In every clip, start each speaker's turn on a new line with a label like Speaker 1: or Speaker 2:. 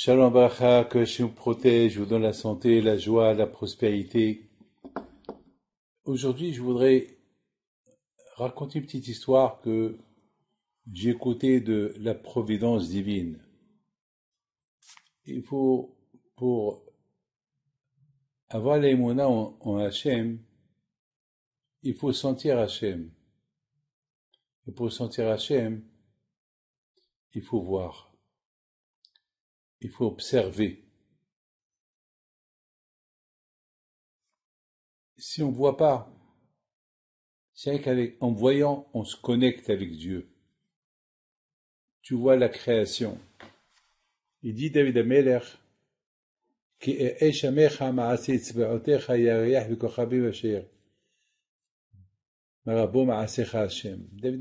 Speaker 1: Shalom Bracha, que Hachem vous protège, vous donne la santé, la joie, la prospérité. Aujourd'hui, je voudrais raconter une petite histoire que j'ai écoutée de la providence divine. Il faut, pour avoir l'émouna en Hachem, il faut sentir Hachem. Et pour sentir Hachem, il faut voir. Il faut observer. Si on ne voit pas, c'est vrai qu'en voyant, on se connecte avec Dieu. Tu vois la création. Il dit David Ameler, David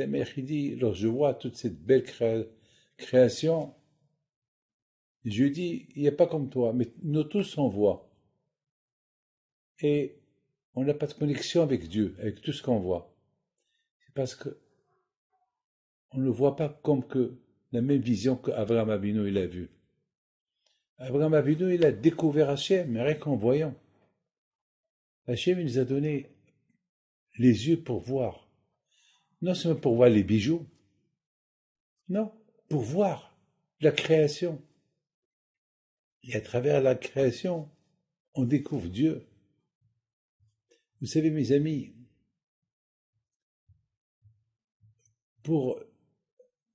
Speaker 1: Ameler, il dit, lorsque je vois toute cette belle création, je dis, il n'y a pas comme toi, mais nous tous on voit. Et on n'a pas de connexion avec Dieu, avec tout ce qu'on voit. C'est parce que on ne le voit pas comme que la même vision qu'Abraham Avinu il a vu. Abraham Avinu il a découvert Hachem, mais rien qu'en voyant. Hachem il nous a donné les yeux pour voir. Non seulement pour voir les bijoux, non, pour voir la création. Et à travers la création, on découvre Dieu. Vous savez, mes amis, pour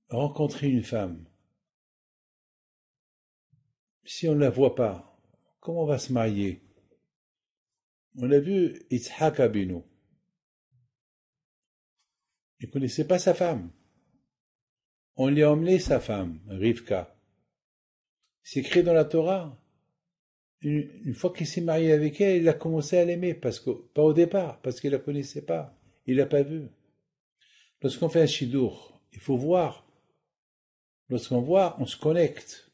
Speaker 1: rencontrer une femme, si on ne la voit pas, comment on va se marier? On a vu Yitzhak Abinu. Il ne connaissait pas sa femme. On lui a emmené sa femme, Rivka. C'est écrit dans la Torah. Une fois qu'il s'est marié avec elle, il a commencé à l'aimer, pas au départ, parce qu'il ne la connaissait pas. Il ne l'a pas vue. Lorsqu'on fait un shidur, il faut voir. Lorsqu'on voit, on se connecte.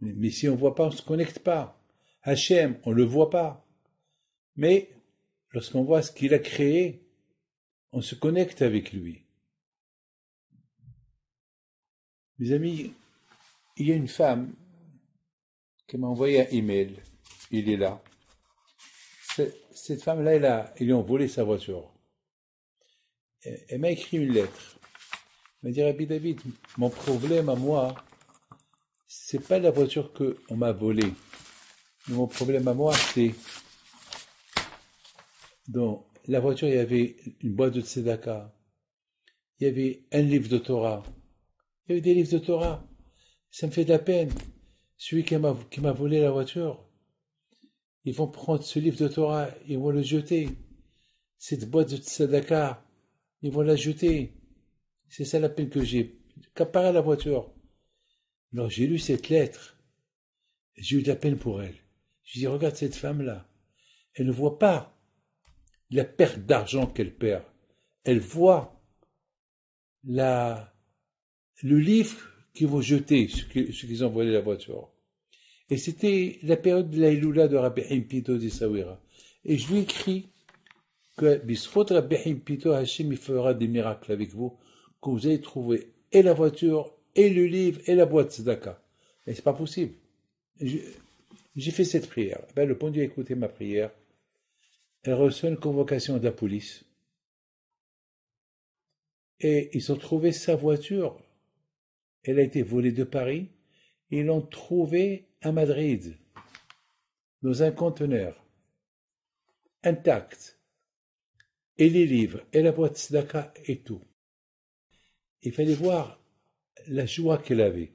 Speaker 1: Mais si on ne voit pas, on ne se connecte pas. Hachem, on ne le voit pas. Mais lorsqu'on voit ce qu'il a créé, on se connecte avec lui. Mes amis, il y a une femme qui m'a envoyé un email. Il est là. Cette femme-là, ils lui ont volé sa voiture. Elle m'a écrit une lettre. Elle m'a dit, Rabbi David, mon problème à moi, c'est pas la voiture qu'on m'a volée. Mon problème à moi, c'est dans la voiture, il y avait une boîte de tzedaka. Il y avait un livre de Torah. Il y avait des livres de Torah. Ça me fait de la peine. Celui qui m'a volé la voiture, ils vont prendre ce livre de Torah, ils vont le jeter. Cette boîte de tzedaka, ils vont la jeter. C'est ça la peine que j'ai. Qu'apparaît la voiture. Alors j'ai lu cette lettre. J'ai eu de la peine pour elle. Je dis, regarde cette femme-là. Elle ne voit pas la perte d'argent qu'elle perd. Elle voit le livre qu'ils vont jeter, ceux qu'ils ont volé la voiture. Et c'était la période de la Iloula de Rabbi Haim Pito d'Issaouira. Et je lui écris que Bisrot Rabbi Haim Pito, Hachem, il fera des miracles avec vous, que vous allez trouver et la voiture, et le livre, et la boîte tzedaka. Et c'est pas possible. J'ai fait cette prière. Le bon Dieu a écouté ma prière. Elle reçoit une convocation de la police. Et ils ont trouvé sa voiture. Elle a été volée de Paris. Ils l'ont trouvée à Madrid, dans un conteneur, intact. Et les livres, et la boîte tzedaka, et tout. Il fallait voir la joie qu'elle avait.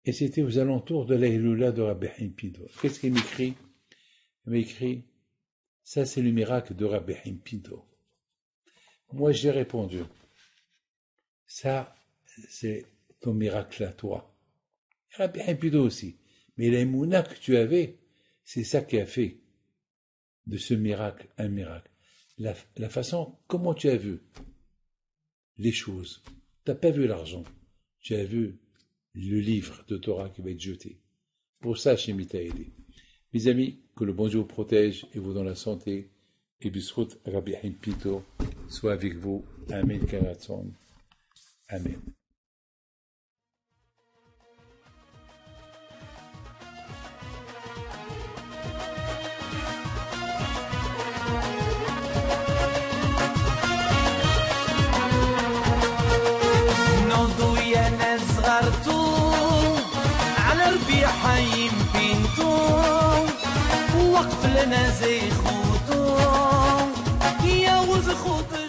Speaker 1: Et c'était aux alentours de la Iloula de Rabbi Haim Pito. Qu'est-ce qu'il m'écrit? Il m'écrit, ça c'est le miracle de Rabbi Haim Pito. Moi j'ai répondu, ça c'est ton miracle à toi. Rabbi Haim Pito aussi. Mais la émouna que tu avais, c'est ça qui a fait de ce miracle un miracle. La façon, comment tu as vu les choses. Tu n'as pas vu l'argent. Tu as vu le livre de Torah qui va être jeté. Pour ça, Hachem t'a aidé. Mes amis, que le bon Dieu vous protège et vous donne la santé. Et Bisrout Rabbi Haim Pito soit avec vous. Amen. Amen.
Speaker 2: نازي خوتو يا وز خوتو